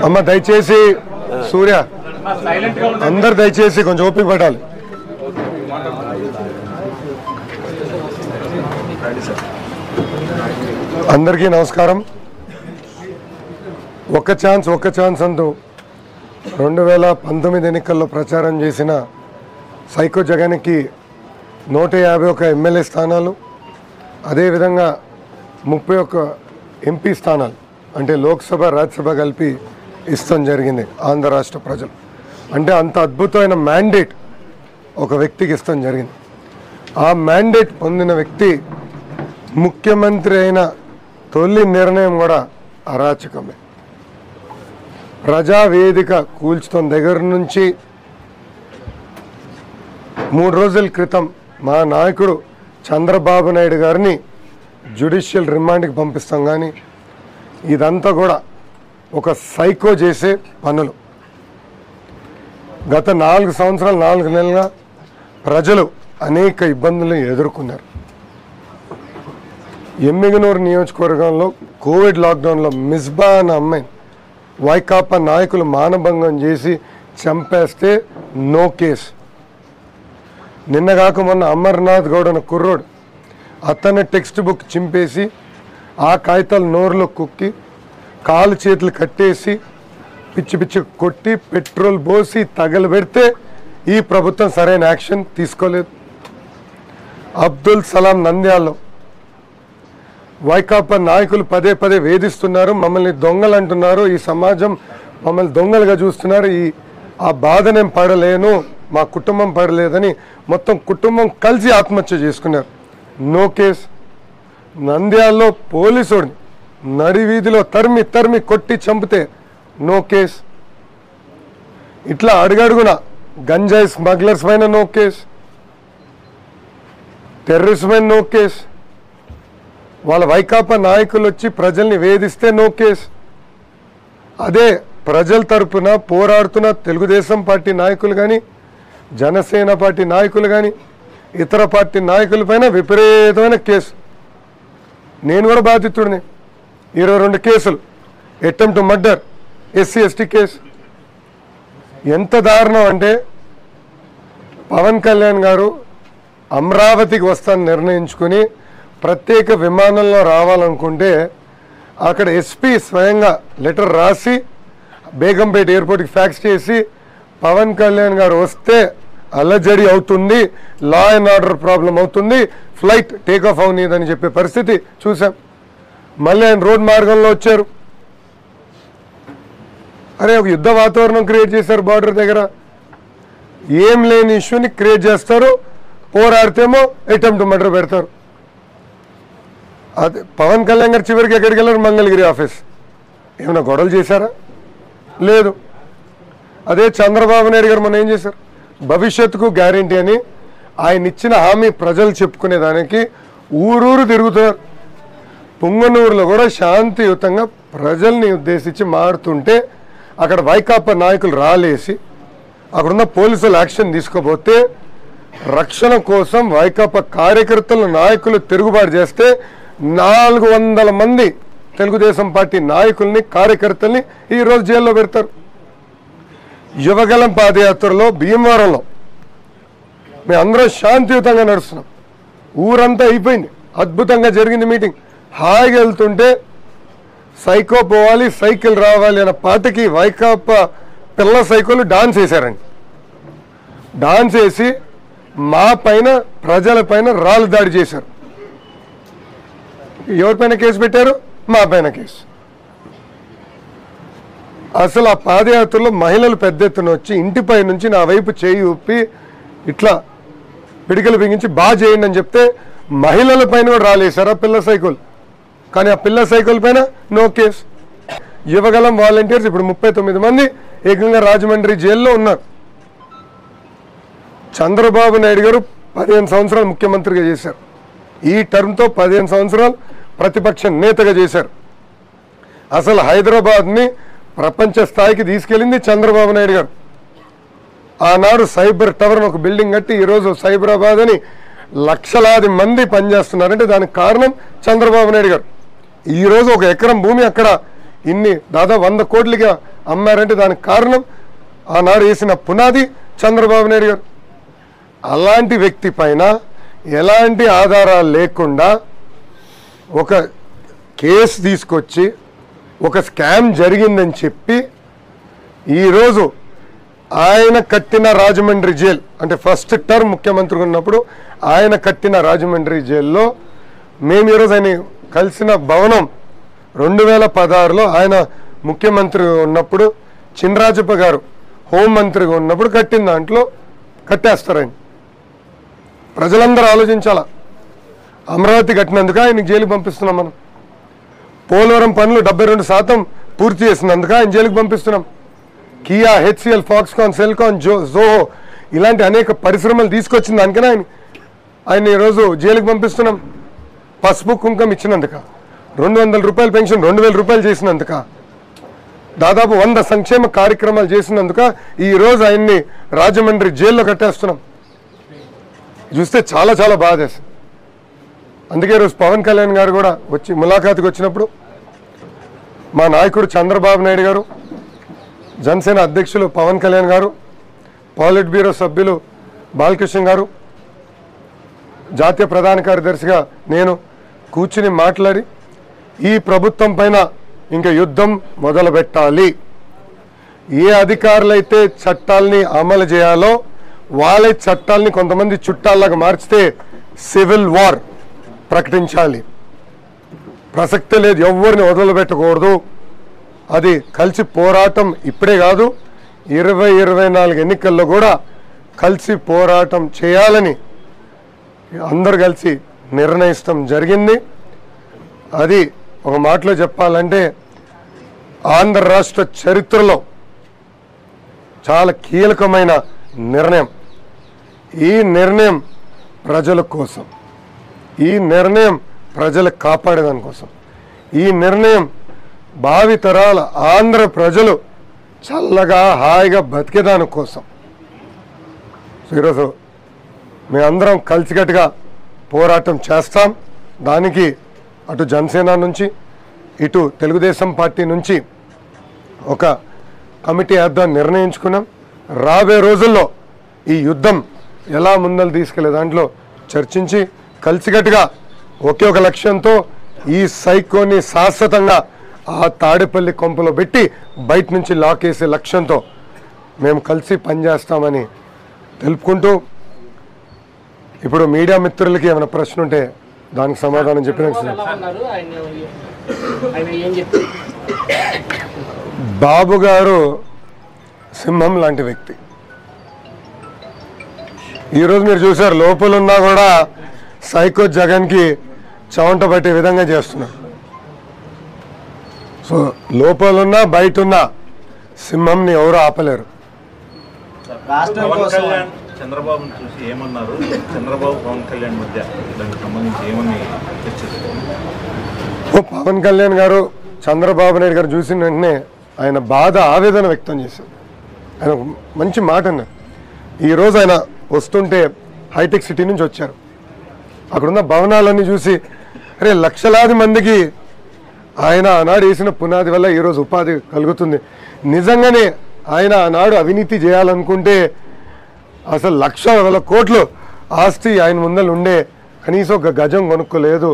అమ్మ దయచేసి సూర్య అందరు దయచేసి కొంచెం ఓపిక పడాలి. అందరికీ నమస్కారం. ఒక్క ఛాన్స్ అంటూ 2019 ఎన్నికల్లో ప్రచారం చేసిన సైకో జగన్కి 151 ఎమ్మెల్యే స్థానాలు, అదేవిధంగా 31 ఎంపీ స్థానాలు అంటే లోక్సభ రాజ్యసభ కలిపి ఇస్తాం జరిగింది ఆంధ్ర రాష్ట్ర ప్రజలు. అంటే అంత అద్భుతమైన మ్యాండేట్ ఒక వ్యక్తికి ఇస్తాం జరిగింది. ఆ మ్యాండేట్ పొందిన వ్యక్తి ముఖ్యమంత్రి అయిన తొలి నిర్ణయం కూడా అరాచకమే. ప్రజావేదిక కూల్చుతున్న దగ్గర నుంచి 3 రోజుల క్రితం మా నాయకుడు చంద్రబాబు నాయుడు గారిని జ్యుడిషియల్ రిమాండ్కి పంపిస్తాం. కానీ ఇదంతా కూడా ఒక సైకో చేసే పనులు. గత 4 సంవత్సరాలు 4 నెలలుగా ప్రజలు అనేక ఇబ్బందులు ఎదుర్కొన్నారు. ఎమ్మిగనూరు నియోజకవర్గంలో కోవిడ్ లాక్డౌన్లో మిస్బా అన్న అమ్మాయిని వైకాపా నాయకులు మానభంగం చేసి చంపేస్తే నో కేసు. నిన్నగాక మొన్న అమర్నాథ్ గౌడ్ అన్న కుర్రోడు అతని టెక్స్ట్ బుక్ చింపేసి ఆ కాగితాలు నోరులో కుక్కి కాలు చేతులు కట్టేసి పిచ్చి పిచ్చి కొట్టి పెట్రోల్ పోసి తగలబెడితే ఈ ప్రభుత్వం సరైన యాక్షన్ తీసుకోలేదు. అబ్దుల్ సలాం నంద్యాలలో వైకాపా నాయకులు పదే పదే వేధిస్తున్నారు, మమ్మల్ని దొంగలు అంటున్నారు, ఈ సమాజం మమ్మల్ని దొంగలుగా చూస్తున్నారు, ఆ బాధ నేను పడలేను, మా కుటుంబం పడలేదని మొత్తం కుటుంబం కలిసి ఆత్మహత్య చేసుకున్నారు. No case. నంద్యాలలో పోలీసుడిని నడి వీధిలో తరిమి కొట్టి చంపితే నో కేసు. ఇట్లా అడుగడుగున గంజాయి స్మగ్లర్స్ పైన నో కేసు, టెర్రరిస్ట్ పైన నో కేసు, వాళ్ళ వైకాపా నాయకులు వచ్చి ప్రజల్ని వేధిస్తే నో కేసు. అదే ప్రజల తరపున పోరాడుతున్న తెలుగుదేశం పార్టీ నాయకులు కానీ, జనసేన పార్టీ నాయకులు కానీ, ఇతర పార్టీ నాయకులపైన విపరీతమైన కేసు. నేను కూడా బాధితుడిని. 22 కేసులు, attempt murder, SC ST case. ఎంత దారుణం అంటే పవన్ కళ్యాణ్ గారు అమరావతికి వస్తానని నిర్ణయించుకుని ప్రత్యేక విమానంలో రావాలనుకుంటే అక్కడ ఎస్పీ స్వయంగా లెటర్ రాసి బేగంపేట ఎయిర్పోర్ట్కి ఫ్యాక్స్ చేసి పవన్ కళ్యాణ్ గారు వస్తే అల్లజడి అవుతుంది, లా అండ్ ఆర్డర్ ప్రాబ్లం అవుతుంది, ఫ్లైట్ టేక్ ఆఫ్ అవనీదని చెప్పే పరిస్థితి చూసాం. మళ్ళీ ఆయన రోడ్ మార్గంలో వచ్చారు. అరే ఒక యుద్ధ వాతావరణం క్రియేట్ చేశారు బార్డర్ దగ్గర. ఏం లేని ఇష్యూని క్రియేట్ చేస్తారు, పోరాడితేమో అటెంప్ట్ మర్డర్ పెడతారు. అదే పవన్ కళ్యాణ్ గారు చివరికి ఎక్కడికి వెళ్ళారు? మంగళగిరి ఆఫీస్. ఏమైనా గొడవలు చేశారా? లేదు. అదే చంద్రబాబు నాయుడు గారు మొన్న ఏం చేశారు? భవిష్యత్తుకు గ్యారంటీ అని ఆయన ఇచ్చిన హామీ ప్రజలు చెప్పుకునేదానికి ఊరూరు తిరుగుతున్నారు. పుంగనూరులో కూడా శాంతియుతంగా ప్రజల్ని ఉద్దేశించి మారుతుంటే అక్కడ వైకాపా నాయకులు రాలేసి అక్కడున్న పోలీసులు యాక్షన్ తీసుకోబోతే రక్షణ కోసం వైకాపా కార్యకర్తలు నాయకులు తిరుగుబాటు చేస్తే 400 మంది తెలుగుదేశం పార్టీ నాయకుల్ని కార్యకర్తల్ని ఈరోజు జైల్లో పెడతారు. యువగలం పాదయాత్రలో భీమవరంలో మేము అందరం శాంతియుతంగా నడుస్తున్నాం. ఊరంతా అయిపోయింది, అద్భుతంగా జరిగింది మీటింగ్. హాయిగా వెళ్తుంటే సైకో పోవాలి సైకిల్ రావాలి అన్న పాటకి వైకాపా పిల్ల సైకోలు డాన్స్ వేశారండి. డాన్స్ వేసి మా పైన ప్రజల పైన రాళ్ళు దాడి చేశారు. ఎవరిపైన కేసు పెట్టారు? మా పైన కేసు. అసలు ఆ పాదయాత్రలో మహిళలు పెద్ద ఎత్తున వచ్చి ఇంటిపై నుంచి నా వైపు చేయి ఊపి ఇట్లా పిడికలు బిగించి బాగా చేయండి అని చెప్తే మహిళల పైన కూడా రాలేశారు ఆ పిల్ల సైకిల్. కానీ ఆ పిల్ల సైకిల్ పైన నో కేసు. యువగలం వాలంటీర్స్ ఇప్పుడు 39 మంది ఏకంగా రాజమండ్రి జైల్లో ఉన్నారు. చంద్రబాబు నాయుడు గారు 15 సంవత్సరాలు ముఖ్యమంత్రిగా చేశారు. ఈ టర్మ్తో 15 సంవత్సరాలు ప్రతిపక్ష నేతగా చేశారు. అసలు హైదరాబాద్ని ప్రపంచ స్థాయికి తీసుకెళ్ళింది చంద్రబాబు నాయుడు గారు. ఆనాడు సైబర్ టవర్ ఒక బిల్డింగ్ కట్టి ఈరోజు సైబరాబాద్ అని లక్షలాది మంది పనిచేస్తున్నారంటే దానికి కారణం చంద్రబాబు నాయుడు గారు. ఈరోజు 1 ఎకరం భూమి అక్కడ ఇన్ని దాదాపు 100 కోట్లుగా అమ్మారంటే దానికి కారణం ఆనాడు వేసిన పునాది చంద్రబాబు నాయుడు గారు. అలాంటి వ్యక్తి పైన ఎలాంటి ఆధారాలు లేకుండా ఒక కేసు తీసుకొచ్చి ఒక స్కామ్ జరిగిందని చెప్పి ఈరోజు ఆయన కట్టిన రాజమండ్రి జైలు అంటే ఫస్ట్ టర్మ్ ముఖ్యమంత్రి ఉన్నప్పుడు ఆయన కట్టిన రాజమండ్రి జైల్లో మేము ఈరోజు ఆయన కలిసిన భవనం 2016లో ఆయన ముఖ్యమంత్రి ఉన్నప్పుడు చినరాజప్ప గారు హోంమంత్రిగా ఉన్నప్పుడు కట్టిన దాంట్లో కట్టేస్తారని ప్రజలందరూ ఆలోచించాలా. అమరావతి కట్టినందుక ఆయనకి జైలుకి పంపిస్తున్నాం. మనం పోలవరం పనులు 72% పూర్తి చేసినందుక ఆయన జైలుకి పంపిస్తున్నాం. Kia, HCl, Foxconn, Celkon, Zoho ఇలాంటి అనేక పరిశ్రమలు తీసుకొచ్చిన దానికనే ఆయన ఈరోజు జైలుకి పంపిస్తున్నాం. పసుపు కుంకం ఇచ్చినందుక, 200 రూపాయల పెన్షన్ 2000 రూపాయలు చేసినందుక, దాదాపు 100 సంక్షేమ కార్యక్రమాలు చేసినందుక ఈరోజు ఆయన్ని రాజమండ్రి జైల్లో కట్టేస్తున్నాం. చూస్తే చాలా చాలా బాధేస్తుంది. అందుకే ఈరోజు పవన్ కళ్యాణ్ గారు కూడా వచ్చి ములాఖాతుకి వచ్చినప్పుడు మా నాయకుడు చంద్రబాబు నాయుడు గారు, జనసేన అధ్యక్షులు పవన్ కళ్యాణ్ గారు, పాలిట్ బ్యూరో సభ్యులు బాలకృష్ణ గారు, జాతీయ ప్రధాన కార్యదర్శిగా నేను కూర్చుని మాట్లాడి ఈ ప్రభుత్వం పైన ఇంకా యుద్ధం మొదలు పెట్టాలి. ఏ అధికారులైతే చట్టాలని అమలు చేయాలో వాళ్ళే చట్టాలని కొంతమంది చుట్టాల్లాగా మార్చితే సివిల్ వార్ ప్రకటించాలి. ప్రసక్తే లేదు, ఎవరిని వదిలిపెట్టకూడదు. అది కలిసి పోరాటం ఇప్పుడే కాదు 2024 ఎన్నికల్లో కూడా కలిసి పోరాటం చేయాలని అందరు కలిసి నిర్ణయిస్తాం జరిగింది. అది ఒక మాటలో చెప్పాలంటే ఆంధ్ర రాష్ట్ర చరిత్రలో చాలా కీలకమైన నిర్ణయం. ఈ నిర్ణయం ప్రజల కోసం, ఈ నిర్ణయం ప్రజలకు కాపాడేదాని కోసం, ఈ నిర్ణయం భావి తరాల ఆంధ్ర ప్రజలు చల్లగా హాయిగా బతికేదాని కోసం. ఈరోజు మేమందరం కలిసికట్టుగా పోరాటం చేస్తాం. దానికి అటు జనసేన నుంచి ఇటు తెలుగుదేశం పార్టీ నుంచి ఒక కమిటీ వేద్దాం నిర్ణయించుకున్నాం. రాబోయే రోజుల్లో ఈ యుద్ధం ఎలా ముందలు తీసుకెళ్లే దాంట్లో చర్చించి కలిసికట్టుగా ఒకే ఒక లక్ష్యంతో ఈ సైకోని శాశ్వతంగా ఆ తాడేపల్లి కొంపలో పెట్టి బయట నుంచి లాకేసే లక్ష్యంతో మేము కలిసి పనిచేస్తామని తెలుపుకుంటూ, ఇప్పుడు మీడియా మిత్రులకి ఏమైనా ప్రశ్న ఉంటే దానికి సమాధానం చెప్పిన బాబు గారు సింహం లాంటి వ్యక్తి. ఈరోజు మీరు చూసారు, లోపలున్నా కూడా సైకో జగన్కి చవంట పట్టే విధంగా చేస్తున్నారు. సో లోపలున్నా బయట ఉన్న సింహంని ఎవరు ఆపలేరు. చంద్రబాబును చూసి ఏమన్నారు? చంద్రబాబు పవన్ కళ్యాణ్ మధ్య దానికి సంబంధించి ఏమని చర్చిస్తారు? పవన్ కళ్యాణ్ గారు చంద్రబాబు నాయుడు గారు చూసిన వెంటనే ఆయన బాధ ఆవేదన వ్యక్తం చేశారు. ఆయన మంచి మాట అన్నారు. ఈరోజు ఆయన వస్తుంటే హైటెక్ సిటీ నుంచి వచ్చారు. అక్కడున్న భవనాలన్నీ చూసి అరే లక్షలాది మందికి ఆయన ఆనాడు వేసిన పునాది వల్ల ఈరోజు ఉపాధి కలుగుతుంది. నిజంగానే ఆయన ఆనాడు అవినీతి చేయాలనుకుంటే అసలు 1,00,000 కోట్లు ఆస్తి ఆయన ముందర ఉండే, కనీసం ఒక గజం కొనుక్కోలేదు.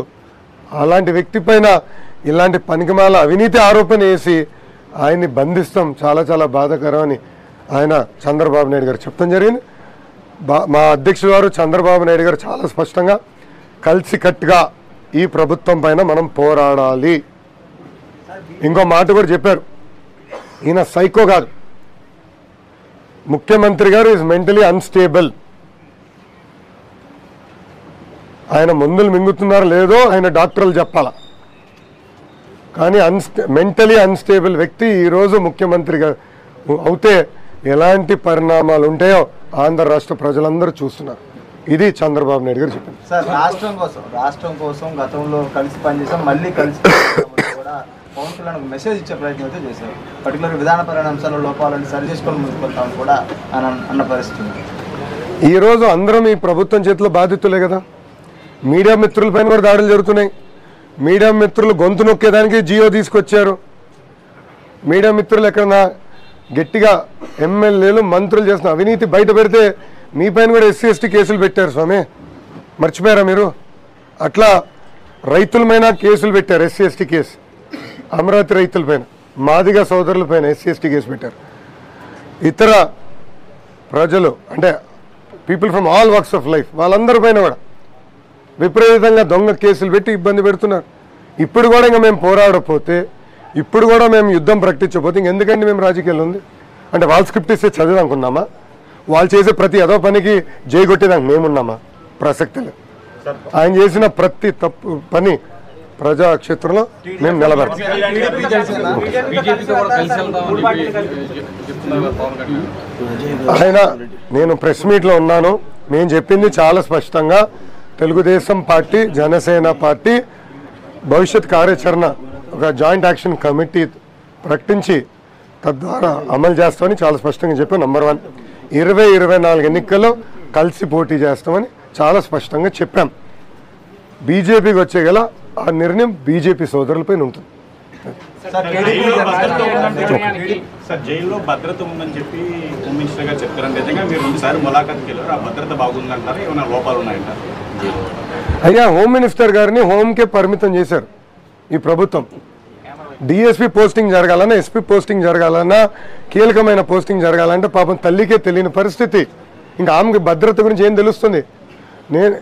అలాంటి వ్యక్తి పైన ఇలాంటి పనికిమాల అవినీతి ఆరోపణ వేసి ఆయన్ని బంధిస్తాం చాలా చాలా బాధాకరం అని ఆయన చంద్రబాబు నాయుడు గారు చెప్పడం జరిగింది. మా అధ్యక్షుడు గారు చంద్రబాబు నాయుడు గారు చాలా స్పష్టంగా కలిసికట్టుగా ఈ ప్రభుత్వం పైన మనం పోరాడాలి. ఇంకో మాట కూడా చెప్పారు, ఈయన సైకో కాదు, ముఖ్యమంత్రి గారు ఈజ్ మెంటలీ అన్స్టేబుల్. ఆయన మందులు మింగుతున్నారో లేదో ఆయన డాక్టర్లు చెప్పాలా, కానీ మెంటలీ అన్స్టేబుల్ వ్యక్తి ఈరోజు ముఖ్యమంత్రిగా అవుతే ఎలాంటి పరిణామాలు ఉంటాయో ఆంధ్ర రాష్ట్ర ప్రజలందరూ చూస్తున్నారు. ఇది చంద్రబాబు నాయుడు గారు చెప్పింది. సార్ రాష్ట్రం కోసం గతంలో కలిసి పనిచేసాం, మళ్ళీ కలిసి కూడా పవన్ కళ్యాణ్ మెసేజ్ ఇచ్చే ప్రయత్నం అయితే చేశారు. పర్టికులర్ విధానపరమైన అంశాల లోపాలను సరి చేసుకొని ముందుకెళ్తామని కూడా అన్న పరిస్థితి. ఈరోజు అందరం ఈ ప్రభుత్వం చేతిలో బాధితులే కదా. మీడియా మిత్రులపైన కూడా దాడులు జరుగుతున్నాయి. మీడియా మిత్రులు గొంతు నొక్కేదానికి జియో తీసుకొచ్చారు. మీడియా మిత్రులు ఎక్కడన్నా గట్టిగా ఎమ్మెల్యేలు మంత్రులు చేస్తున్న అవినీతి బయట పెడితే మీ పైన కూడా ఎస్సీ ఎస్టీ కేసులు పెట్టారు స్వామి, మర్చిపోయారా మీరు? అట్లా రైతులపైన కేసులు పెట్టారు, ఎస్సీ ఎస్టీ కేసు. అమరావతి రైతులపైన, మాదిగా సోదరులపైన ఎస్సీ ఎస్టీ కేసు పెట్టారు. ఇతర ప్రజలు అంటే people from all walks of life వాళ్ళందరిపైన కూడా విపరీతంగా దొంగ కేసులు పెట్టి ఇబ్బంది పెడుతున్నారు. ఇప్పుడు కూడా ఇంకా మేము పోరాడకపోతే, ఇప్పుడు కూడా మేము యుద్ధం ప్రకటించకపోతే ఇంకెందుకండి మేము రాజకీయాలు ఉంది? అంటే వాళ్ళు స్క్రిప్ట్ ఇస్తే చదివానుకున్నామా? వాళ్ళు చేసే ప్రతి అదో పనికి జై కొట్టేదానికి మేమున్నామా? ప్రసక్తి లేదు. ఆయన చేసిన ప్రతి తప్పు పని ప్రజాక్షేత్రంలో మేము నిలబెడతాం. ఆయన నేను ప్రెస్ మీట్లో ఉన్నాను, మేము చెప్పింది చాలా స్పష్టంగా తెలుగుదేశం పార్టీ, జనసేన పార్టీ భవిష్యత్ కార్యాచరణ ఒక జాయింట్ యాక్షన్ కమిటీ ప్రకటించి తద్వారా అమలు చేస్తామని చాలా స్పష్టంగా చెప్పాం. నంబర్ 1, 2024 ఎన్నికల్లో కలిసి పోటీ చేస్తామని చాలా స్పష్టంగా చెప్పాం. బీజేపీకి వచ్చే గల ఆ నిర్ణయం బీజేపీ సోదరులపైన ఉంటుంది. సార్ జైల్లో భద్రత ఉందని చెప్పి హోమ్ మినిస్టర్ గారు చెప్పారు. నిజంగా మీరు ఒకసారి ములాఖాత్కి వెళ్ళారు, ఆ భద్రత బాగుందంటారు, ఏమైనా లోపాలు ఉన్నాయంటారు? అయ్యా, హోమ్ మినిస్టర్ గారిని హోమ్కే పరిమితం చేశారు ఈ ప్రభుత్వం. డిఎస్పీ పోస్టింగ్ జరగాలన్నా, ఎస్పీ పోస్టింగ్ జరగాలన్నా, కీలకమైన పోస్టింగ్ జరగాలంటే పాపం తల్లికే తెలియని పరిస్థితి. ఇంకా ఆమెకి భద్రత గురించి ఏం తెలుస్తుంది? నేను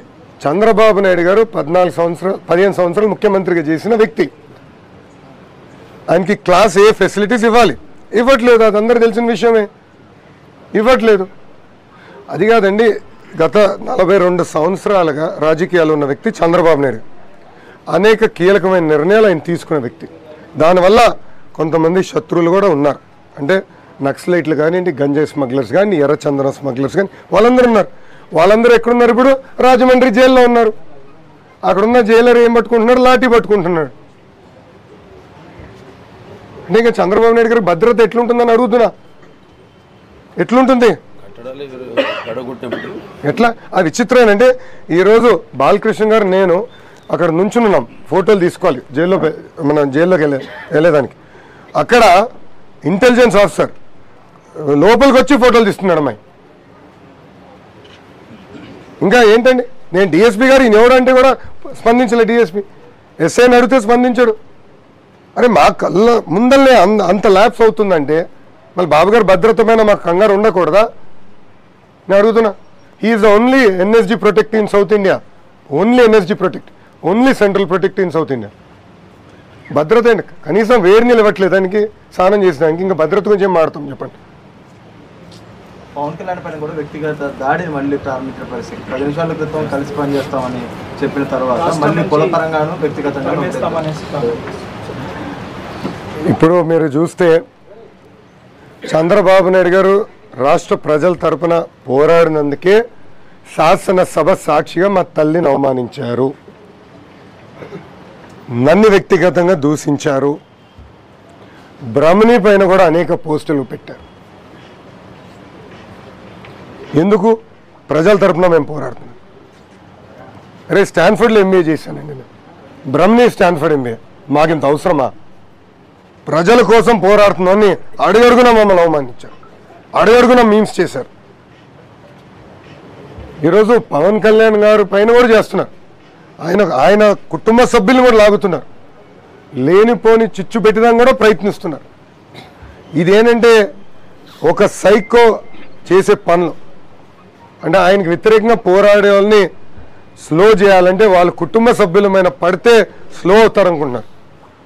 చంద్రబాబు నాయుడు గారు 15 సంవత్సరాలు ముఖ్యమంత్రిగా చేసిన వ్యక్తి. ఆయనకి క్లాస్ ఏ ఫెసిలిటీస్ ఇవ్వాలి, ఇవ్వట్లేదు. అది అందరూ తెలిసిన విషయమే, ఇవ్వట్లేదు. అది కాదండి, గత 42 సంవత్సరాలుగా రాజకీయాలు ఉన్న వ్యక్తి చంద్రబాబు నాయుడు. అనేక కీలకమైన నిర్ణయాలు ఆయన తీసుకున్న వ్యక్తి. దానివల్ల కొంతమంది శత్రువులు కూడా ఉన్నారు. అంటే నక్సలైట్లు కానివ్వండి, గంజాయి స్మగ్లర్స్ కానీ, ఎర్రచందనం స్మగ్లర్స్ కానీ వాళ్ళందరూ ఉన్నారు. వాళ్ళందరూ ఎక్కడున్నారు? ఇప్పుడు రాజమండ్రి జైల్లో ఉన్నారు. అక్కడున్న జైలర్ ఏం పట్టుకుంటున్నాడు? లాఠీ పట్టుకుంటున్నాడు. అంటే ఇంకా చంద్రబాబు నాయుడు గారికి భద్రత ఎట్లుంటుందని అడుగుతున్నా. ఎట్లుంటుంది? ఎట్లా? అది విచిత్రం. అంటే ఈరోజు బాలకృష్ణ గారు నేను అక్కడ నుంచున్నాం, ఫోటోలు తీసుకోవాలి జైల్లో, మన జైల్లోకి వెళ్ళేదానికి. అక్కడ ఇంటెలిజెన్స్ ఆఫీసర్ లోపలికి వచ్చి ఫోటోలు తీస్తున్నాడు అమ్మాయి. ఇంకా ఏంటండి, నేను డిఎస్పీ గారు ఈయన ఎవడంటే కూడా స్పందించలే. డిఎస్పీ ఎస్ఐని అడిగితే స్పందించాడు. అరే మా కళ్ళ ముందల్లే అంత ల్యాప్స్ అవుతుందంటే మళ్ళీ బాబు గారు భద్రత పైన మాకు కంగారు ఉండకూడదా? నేను అడుగుతున్నా. He's the only NSG protect in South India, only NSG protect, only central protect in South India. భద్రత ఏంటి? కనీసం వేడి నీళ్ళు ఇవ్వట్లేదు దానికి, స్నానం చేసేదానికి. ఇంకా భద్రత గురించి ఏం మాడతాం చెప్పండి? పవన్ కళ్యాణ్ పైన కూడా వ్యక్తిగత దాడిని మళ్ళీ ప్రారంభించిన పరిస్థితి. 10 నిమిషాల క్రితం కలిసి పనిచేస్తామని చెప్పిన తర్వాత మళ్ళీ కులపరంగాను వ్యక్తిగతంగాను. ఇప్పుడు మీరు చూస్తే చంద్రబాబు నాయుడు గారు రాష్ట్ర ప్రజల తరపున పోరాడినందుకే శాసనసభ సాక్షిగా మా తల్లిని అవమానించారు, నన్ను వ్యక్తిగతంగా దూషించారు, బ్రహ్మణి పైన కూడా అనేక పోస్టులు పెట్టారు. ఎందుకు? ప్రజల తరపున మేము పోరాడుతున్నాం. అరే స్టాన్ఫర్డ్లో ఎంబీఏ చేశానండి నేను, బ్రహ్మణి స్టాన్ఫర్డ్ ఎంబీఏ. మాకింత అవసరమా? ప్రజల కోసం పోరాడుతున్నామని అడుగడుగున మమ్మల్ని అవమానించారు, అడుగడుగున మీమ్స్ చేశారు. ఈరోజు పవన్ కళ్యాణ్ గారు పైన కూడా చేస్తున్నారు. ఆయన కుటుంబ సభ్యులను కూడా లాగుతున్నారు, లేనిపోని చిచ్చు పెట్టడానికి కూడా ప్రయత్నిస్తున్నారు. ఇదేంటంటే ఒక సైకో చేసే పనులు. అంటే ఆయనకు వ్యతిరేకంగా పోరాడే వాళ్ళని స్లో చేయాలంటే వాళ్ళ కుటుంబ సభ్యులమైన పడితే స్లో అవుతారనుకుంటున్నారు.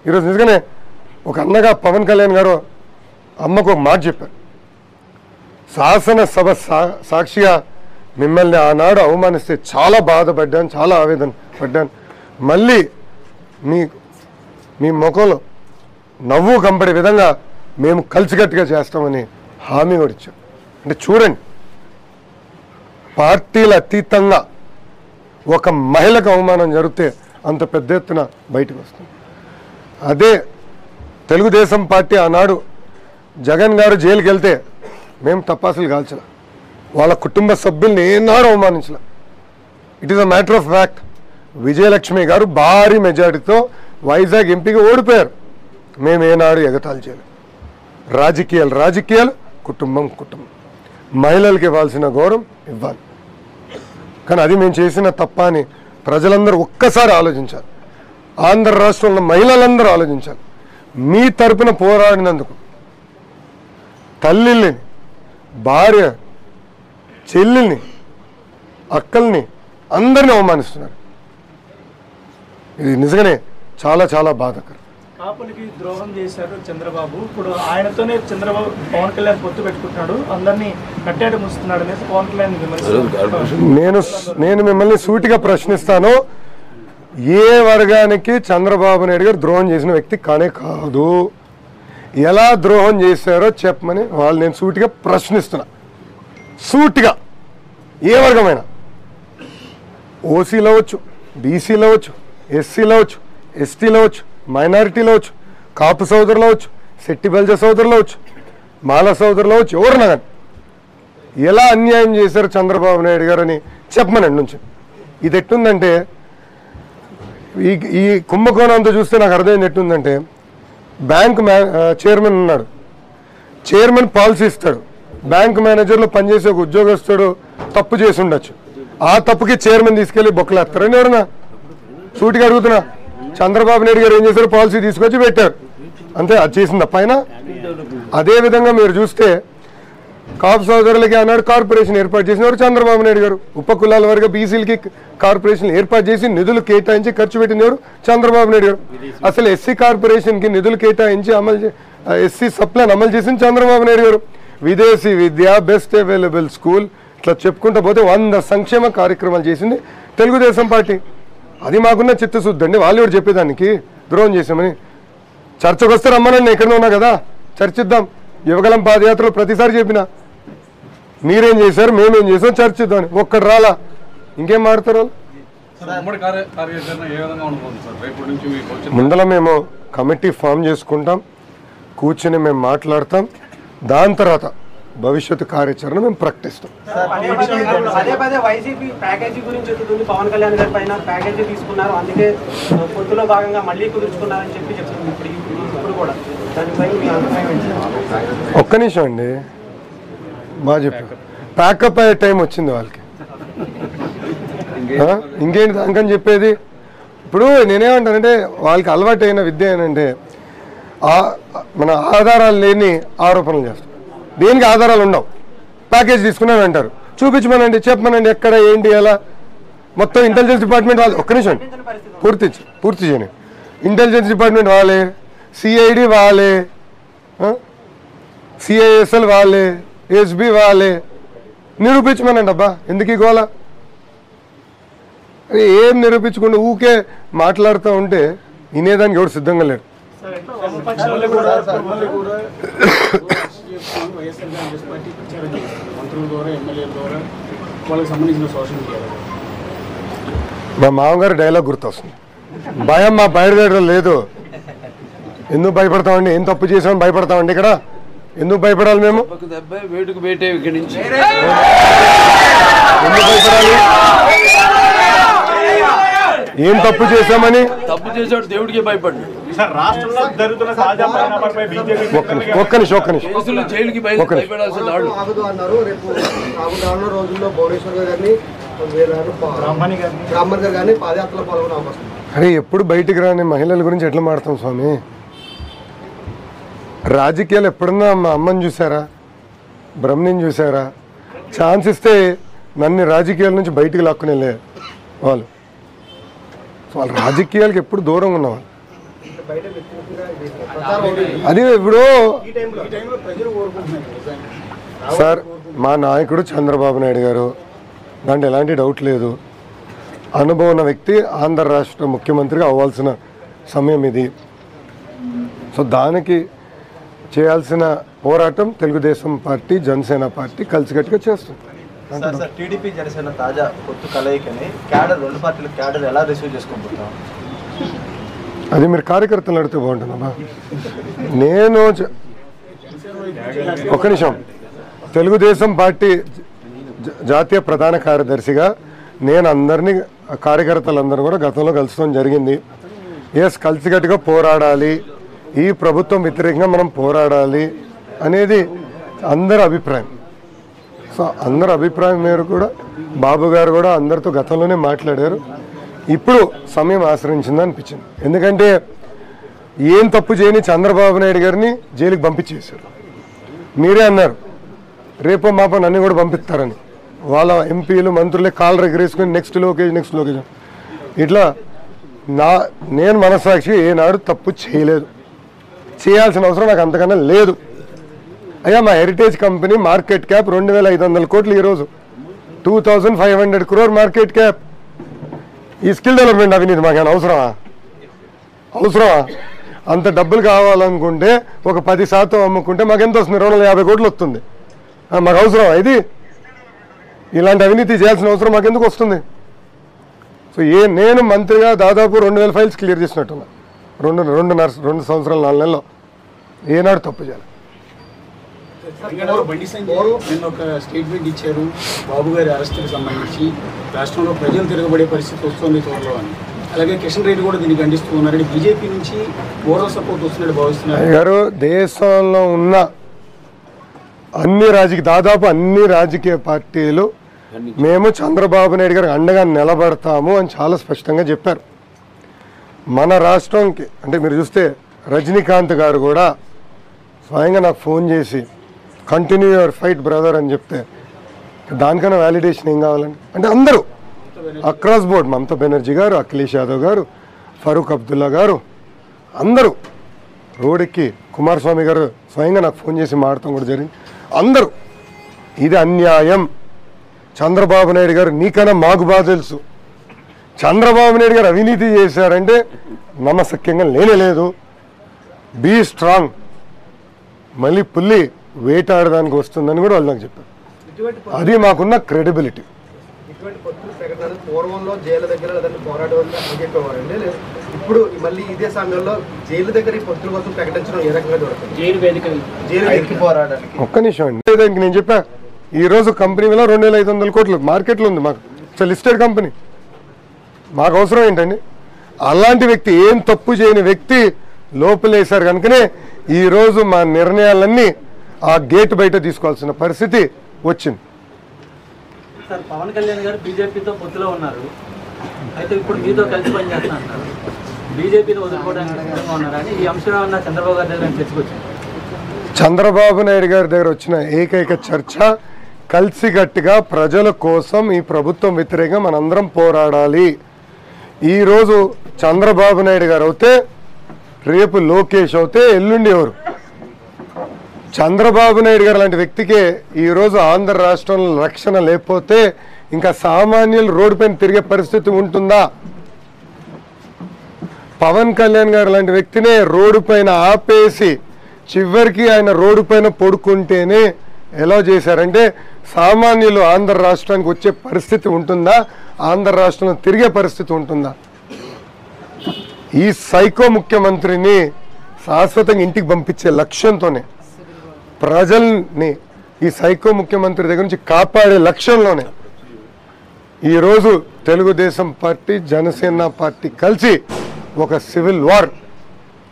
ఈరోజు నిజంగానే ఒక అన్నగా పవన్ కళ్యాణ్ గారు అమ్మకు ఒక మాట చెప్పారు. శాసనసభ సాక్షిగా మిమ్మల్ని ఆనాడు అవమానిస్తే చాలా బాధపడ్డాను, చాలా ఆవేదన పడ్డాను. మళ్ళీ మీ ముఖంలో నవ్వు కంపడే విధంగా మేము కలిసికట్టుగా చేస్తామని హామీ కూడా ఇచ్చాం. అంటే చూడండి, పార్టీల అతీతంగా ఒక మహిళకు అవమానం జరిగితే అంత పెద్ద ఎత్తున బయటకు వస్తుంది. అదే తెలుగుదేశం పార్టీ ఆనాడు జగన్ గారు జైలుకి వెళ్తే మేము తపాసులు కాల్చల, వాళ్ళ కుటుంబ సభ్యుల్ని ఏనాడు అవమానించలే. It is a matter of fact. Vijayalakshmi గారు భారీ మెజారిటీతో వైజాగ్ ఎంపీగా ఓడిపోయారు, మేము ఏనాడు ఎగతాళి చేయలేదు. రాజకీయాలు, కుటుంబం. మహిళలకు ఇవ్వాల్సిన గౌరవం ఇవ్వాలి. కానీ అది మేము చేసిన తప్ప అని ప్రజలందరూ ఒక్కసారి ఆలోచించాలి. ఆంధ్ర రాష్ట్రంలో మహిళలందరూ ఆలోచించాలి. మీ తరపున పోరాడినందుకు తల్లిని, భార్య, చెల్లిని, అక్కల్ని అందరినీ అవమానిస్తున్నారు. ఇది నిజంగానే చాలా చాలా బాధాకరం. కాపులకి ద్రోహం చేశారు చంద్రబాబు. ఇప్పుడు ఆయనతోనే చంద్రబాబు పవన్ కళ్యాణ్ పొత్తు పెట్టుకుంటున్నాడు, అందరినీ కట్టేట ముస్తున్నాడు అనేసి పవన్ కళ్యాణ్ విమర్శిస్తున్నారు. నేను మిమ్మల్ని సూటిగా ప్రశ్నిస్తాను. ఏ వర్గానికి చంద్రబాబు నాయుడు గారు ద్రోహం చేసిన వ్యక్తి కానే కాదు. ఎలా ద్రోహం చేశారో చెప్పమని వాళ్ళు నేను సూటిగా ప్రశ్నిస్తున్నా. సూటిగా ఏ వర్గమైనా, ఓసీలో అవచ్చు, బీసీలో అవచ్చు, ఎస్సీలో అవచ్చు, ఎస్టీలో అవచ్చు, మైనారిటీలో అవచ్చు, కాపు సోదరులు అవచ్చు, శెట్టి బెల్జ సోదరులు అవచ్చు, మాల సోదరులు అవచ్చు, ఎవరన్నా కానీ ఎలా అన్యాయం చేశారు చంద్రబాబు నాయుడు గారు అని చెప్పమనండి నుంచి. ఇది ఎట్టుందంటే ఈ కుంభకోణం అంతా చూస్తే నాకు అర్థమైంది ఎట్టుందంటే, బ్యాంక్ చైర్మన్ ఉన్నాడు, చైర్మన్ పాలసీ ఇస్తాడు, బ్యాంక్ మేనేజర్లో పనిచేసే ఒక ఉద్యోగస్తుడు తప్పు చేసి ఉండొచ్చు, ఆ తప్పుకి చైర్మన్ తీసుకెళ్ళి బొక్కలేస్తారని ఎవరన్నా సూటిగా అడుగుతున్నా. చంద్రబాబు నాయుడు గారు ఏం చేశారు, పాలసీ తీసుకొచ్చి పెట్టారు అంతే, అది చేసింది పైన. అదేవిధంగా మీరు చూస్తే కాపు సోదరులకి ఆనాడు కార్పొరేషన్ ఏర్పాటు చేసినవారు చంద్రబాబు నాయుడు గారు. ఉపకులాల వరకు బీసీలకి కార్పొరేషన్ ఏర్పాటు చేసి నిధులు కేటాయించి ఖర్చు పెట్టినవారు చంద్రబాబు నాయుడు గారు. అసలు ఎస్సీ కార్పొరేషన్కి నిధులు కేటాయించి ఎస్సీ సప్లైని అమలు చేసింది చంద్రబాబు నాయుడు గారు. విదేశీ విద్య, బెస్ట్ అవైలబుల్ స్కూల్, ఇట్లా చెప్పుకుంటూ పోతే 100 సంక్షేమ కార్యక్రమాలు చేసింది తెలుగుదేశం పార్టీ. అది మాకున్న చిత్తశుద్ధి అండి. వాళ్ళు కూడా చెప్పేదానికి ద్రోహం చేసామని. చర్చకు వస్తే రమ్మనండి, ఎక్కడో ఉన్నా కదా, చర్చిద్దాం. యువగలం పాదయాత్రలో ప్రతిసారి చెప్పిన, మీరేం చేశారు మేమేం చేసాం చర్చిద్దామని. ఒక్కడు రాలా, ఇంకేం మాడతారు. ముందల మేము కమిటీ ఫామ్ చేసుకుంటాం, కూర్చొని మేము మాట్లాడతాం, దాని తర్వాత భవిష్యత్తు కార్యాచరణ మేము ప్రకటిస్తాం. పదే పదే వైసీపీ ప్యాకేజీ గురించి చెప్తుంది. పవన్ కళ్యాణ్ గారి పైన ప్యాకేజీ తీసుకున్నారు, అందుకే పొత్తులో భాగంగా మళ్ళీ కుదుర్చుకున్నారని చెప్పి చెప్తుంది. ఇప్పుడు కూడా దానిపై మీ అభిప్రాయం ఏంటి? ఒక్క నిమిషం అండి, బాగా చెప్పారు. ప్యాకప్ అయ్యే టైం వచ్చింది వాళ్ళకి. ఇంకేంటి దానికని చెప్పేది. ఇప్పుడు నేనేమంటానంటే, వాళ్ళకి అలవాటు అయిన విద్య ఏంటంటే మన ఆధారాలు లేని ఆరోపణలు చేస్తాం. దేనికి ఆధారాలు ఉండవు. ప్యాకేజ్ తీసుకున్నాను అంటారు, చూపించమనండి, చెప్పమనండి, ఎక్కడ ఏంటి ఎలా. మొత్తం ఇంటెలిజెన్స్ డిపార్ట్మెంట్ వాళ్ళు, ఒక్క నిమిషం పూర్తి చేయని. ఇంటెలిజెన్స్ డిపార్ట్మెంట్ వాళ్ళే, సిఐడి వాళ్ళే, సిఐఎస్ఎల్ వాళ్ళే, ఎస్బి వాళ్ళే. నిరూపించమనండి అబ్బా, ఎందుకు ఈ గోళ. ఏం నిరూపించకుండా ఊకే మాట్లాడుతూ ఉంటే వినేదానికి ఎవరు సిద్ధంగా లేరు. మా మామగారు డైలాగ్ గుర్తొస్తుంది, భయం మా బయలుదేరడం లేదు. ఎందుకు భయపడతామండి, ఏం తప్పు చేసామని భయపడతామండి. ఇక్కడ ఎందుకు భయపడాలి మేము, ఎందుకు భయపడాలి, ఏం తప్పు చేశామని. తప్పు చేసాడు దేవుడికి భయపడ్డు. ఒక్క నిమిషం జైలుకి భయపడాల్సిన వాళ్ళు. అరే ఎప్పుడు బయటికి రాని మహిళల గురించి ఎట్లా మాడతాం స్వామి. రాజకీయాలు ఎప్పుడన్నా మా అమ్మని చూసారా, బ్రహ్మని చూసారా. ఛాన్స్ ఇస్తే నన్ను రాజకీయాల నుంచి బయటికి లాక్కునే వాళ్ళు. వాళ్ళు రాజకీయాలకు ఎప్పుడు దూరంగా ఉన్నవాళ్ళు. అది ఇప్పుడు సార్, మా నాయకుడు చంద్రబాబు నాయుడు గారు, దాంట్లో ఎలాంటి డౌట్ లేదు. అనుభవం ఉన్న వ్యక్తి, ఆంధ్ర రాష్ట్ర ముఖ్యమంత్రిగా అవ్వాల్సిన సమయం ఇది. సో దానికి చేయాల్సిన పోరాటం తెలుగుదేశం పార్టీ, జనసేన పార్టీ కలిసికట్టుగా చేస్తుంది. టీడీపీ జనసేన తాజా పొత్తు కలయికని క్యాడర్, రెండు పార్టీల క్యాడర్ ఎలా రిసీవ్ చేసుకుంటున్నాం? అది మీరు కార్యకర్తలు అడిగితే బాగుంటుందమ్మా. నేను ఒక నిమిషం, తెలుగుదేశం పార్టీ జాతీయ ప్రధాన కార్యదర్శిగా నేను అందరినీ, కార్యకర్తలందరూ కూడా గతంలో కలుసుకోవడం జరిగింది. కలిసికట్టుగా పోరాడాలి, ఈ ప్రభుత్వం వ్యతిరేకంగా మనం పోరాడాలి, అనేది అందరి అభిప్రాయం. సో అందరి అభిప్రాయం మేరకు కూడా బాబు గారు కూడా అందరితో గతంలోనే మాట్లాడారు. ఇప్పుడు సమయం ఆశ్రయించింది అనిపించింది. ఎందుకంటే ఏం తప్పు చేయని చంద్రబాబు నాయుడు గారిని జైలుకి పంపించేశారు. మీరే అన్నారు రేపో మాపో నన్ను కూడా పంపిస్తారని. వాళ్ళ ఎంపీలు మంత్రులే కాళ్ళు ఎగరేసుకొని నెక్స్ట్ లొకేషన్ ఇట్లా నేను మనస్సాక్షి ఏనాడు తప్పు చేయలేదు, చేయాల్సిన అవసరం నాకు అంతకన్నా లేదు. అయ్యా మా హెరిటేజ్ కంపెనీ మార్కెట్ క్యాప్ 2,500 కోట్లు, ఈరోజు 2,500 crore మార్కెట్ క్యాప్. ఈ స్కిల్ డెవలప్మెంట్ అవినీతి మాకేమైనా అవసరమా? అంత డబ్బులు కావాలనుకుంటే ఒక 10% అమ్ముకుంటే మాకు ఎంత వస్తుంది? 250 కోట్లు వస్తుంది. మాకు అవసరమా ఇది? ఇలాంటి అవినీతి చేయాల్సిన అవసరం మాకెందుకు వస్తుంది? సో నేను మంత్రిగా దాదాపు 2,000 ఫైల్స్ క్లియర్ చేసినట్టున్నా 2 సంవత్సరాలు 4 నెలల్లో. ఏనాడు తప్పు చేయాలి? బండి సంజయ్ నిన్న ఒక స్టేట్మెంట్ ఇచ్చారు బాబు గారి అరెస్టుకి సంబంధించి, రాష్ట్రంలో ప్రజలు తిరగబడే పరిస్థితి వస్తుంది త్వరలో అని. అలాగే కిషన్ రెడ్డి కూడా దీన్ని ఖండిస్తూ ఉన్నారని బీజేపీ నుంచి మోరల్ సపోర్ట్ వస్తున్నట్టు భావిస్తున్నారు గారు. దేశంలో ఉన్న దాదాపు అన్ని రాజకీయ పార్టీలు మేము చంద్రబాబు నాయుడు గారికి అండగా నిలబడతాము అని చాలా స్పష్టంగా చెప్పారు. మన రాష్ట్రంకి అంటే మీరు చూస్తే రజనీకాంత్ గారు కూడా స్వయంగా నాకు ఫోన్ చేసి కంటిన్యూ యువర్ ఫైట్ బ్రదర్ అని చెప్తే దానికన్నా వ్యాలిడేషన్ ఏం కావాలండి? అంటే అందరూ అక్రాస్ బోర్డ్, మమతా బెనర్జీ గారు, అఖిలేష్ యాదవ్ గారు, ఫరూక్ అబ్దుల్లా గారు, అందరూ రోడ్డుకి కుమారస్వామి గారు స్వయంగా నాకు ఫోన్ చేసి మాట్లాడటం కూడా జరిగింది. అందరూ ఇది అన్యాయం, చంద్రబాబు నాయుడు గారు నీకన్నా మాకు బాగా తెలుసు, చంద్రబాబు నాయుడు గారు అవినీతి చేశారంటే నమ్మశక్యంగా లేనేలేదు, బీ స్ట్రాంగ్, మళ్ళీ పుల్లి వేటాడడానికి వస్తుందని కూడా వాళ్ళు నాకు చెప్పారు. అది మాకున్న క్రెడిబిలిటీ. ఇటువంటి పొత్తుల ప్రకటనలు పూర్వంలో జైలు దగ్గర లేదంటే పోరాటం చెప్పేవారండి. ఇప్పుడు మళ్ళీ ఇదే సమయంలో జైలు దగ్గర ఈ పొత్తుల కోసం ప్రకటించడం ఏ రకంగా జరుగుతుంది? జైలు వేదిక పోరాటానికి ఒక్క నిమిషం అండి. నేను చెప్పా ఈరోజు కంపెనీ విలువ 2,500 కోట్లు మార్కెట్లో ఉంది. మాకు లిస్టెడ్ కంపెనీ, మాకు అవసరం ఏంటండి? అలాంటి వ్యక్తి, ఏం తప్పు చేయని వ్యక్తి లోపలేశారు కనుకనే ఈరోజు మా నిర్ణయాలన్నీ ఆ గేట్ బయట తీసుకోవాల్సిన పరిస్థితి వచ్చింది. సార్, పవన్ కళ్యాణ్ గారు బీజేపీతో పొత్తులో ఉన్నారు, అయితే ఇప్పుడు మీతో కలిసి పనిచేస్తా అంటారు, బీజేపీని వదులుకోవడానికి సిద్ధంగా ఉన్నారని ఈ అంశం ఉన్న చంద్రబాబు గారి దగ్గర చర్చకొచ్చింది. చంద్రబాబు నాయుడు గారి దగ్గర వచ్చిన ఏకైక చర్చ కలిసికట్టుగా ప్రజల కోసం ఈ ప్రభుత్వం వ్యతిరేకంగా మనందరం పోరాడాలి. ఈరోజు చంద్రబాబు నాయుడు గారు అవుతే, రేపు లోకేష్ అవుతే, ఎల్లుండి ఎవరు? చంద్రబాబు నాయుడు గారు లాంటి వ్యక్తికే ఈరోజు ఆంధ్ర రాష్ట్రంలో రక్షణ లేకపోతే ఇంకా సామాన్యులు రోడ్డు పైన తిరిగే పరిస్థితి ఉంటుందా? పవన్ కళ్యాణ్ గారు లాంటి వ్యక్తినే రోడ్డు పైన ఆపేసి చివరికి ఆయన రోడ్డు పైన పడుకుంటేనే ఎలా చేశారంటే సామాన్యులు ఆంధ్ర రాష్ట్రానికి వచ్చే పరిస్థితి ఉంటుందా? ఆంధ్ర రాష్ట్రంలో తిరిగే పరిస్థితి ఉంటుందా? ఈ సైకో ముఖ్యమంత్రిని శాశ్వతంగా ఇంటికి పంపించే లక్ష్యంతోనే, ప్రజల్ని ఈ సైకో ముఖ్యమంత్రి దగ్గర నుంచి కాపాడే లక్ష్యంలోనే ఈరోజు తెలుగుదేశం పార్టీ, జనసేన పార్టీ కలిసి ఒక సివిల్ వార్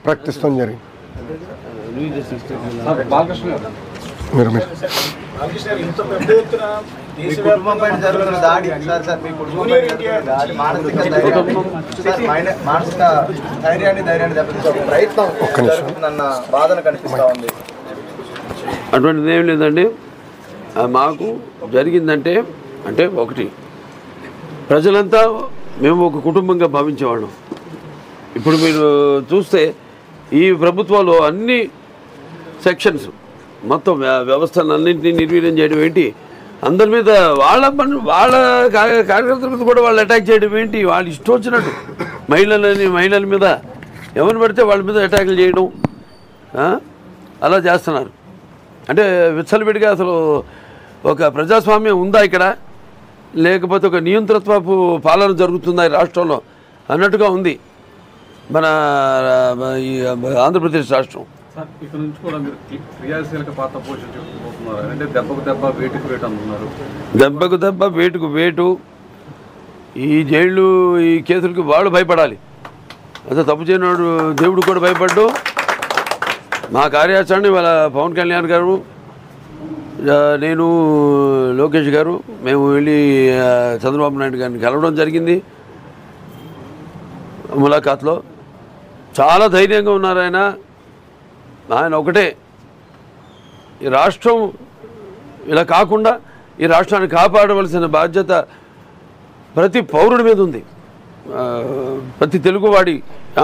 ప్రకటిస్తాం జరిగింది. ఇంత పెద్ద ఎత్తున కుటుంబంపై జరుగుతున్న దాడి, మీ కుటుంబంపై జరుగుతున్న దాడి మానసిక ధైర్యాన్ని దెబ్బతీసే ప్రయత్నం జరుగుతుందన్న బాధన కనిపిస్తూ ఉంది. అటువంటిది ఏం లేదండి. మాకు జరిగిందంటే అంటే ఒకటి, ప్రజలంతా మేము ఒక కుటుంబంగా భావించేవాళ్ళం. ఇప్పుడు మీరు చూస్తే ఈ ప్రభుత్వాలు అన్ని సెక్షన్స్ మొత్తం వ్యవస్థలన్నింటినీ నిర్వీర్యం చేయడం ఏంటి, అందరి మీద వాళ్ళ కార్యకర్తల మీద కూడా వాళ్ళు అటాక్ చేయడం ఏంటి, వాళ్ళు ఇష్టం వచ్చినట్టు మహిళల మీద ఎవరిని పడితే వాళ్ళ మీద అటాకులు చేయడం అలా చేస్తున్నారు. అంటే విచ్చలవిడిగా అసలు ఒక ప్రజాస్వామ్యం ఉందా ఇక్కడ, లేకపోతే ఒక నియంతృత్వపు పాలన జరుగుతుందా ఈ రాష్ట్రంలో అన్నట్టుగా ఉంది మన ఈ ఆంధ్రప్రదేశ్ రాష్ట్రం. ఇక్కడ నుంచి కూడా మీరు క్రియాశీలక పాత్ర పోషించబోతున్నారు. అంటే దెబ్బకు దెబ్బ వేటుకు వేటు అంటున్నారు. దెబ్బకు దెబ్బ వేటుకు వేటు. ఈ జైళ్ళు ఈ కేసులకి వాళ్ళు భయపడాలి. అదే తప్పు చేయనాడు దేవుడు కూడా భయపడ్డు, మా కార్యాచరణ ఇవాళ పవన్ కళ్యాణ్ గారు, నేను, లోకేష్ గారు మేము వెళ్ళి చంద్రబాబు నాయుడు గారిని కలవడం జరిగింది. ములాఖాత్లో చాలా ధైర్యంగా ఉన్నారు ఆయన ఒకటే, ఈ రాష్ట్రం ఇలా కాకుండా ఈ రాష్ట్రాన్ని కాపాడవలసిన బాధ్యత ప్రతి పౌరుడి మీద ఉంది. ప్రతి తెలుగువాడి,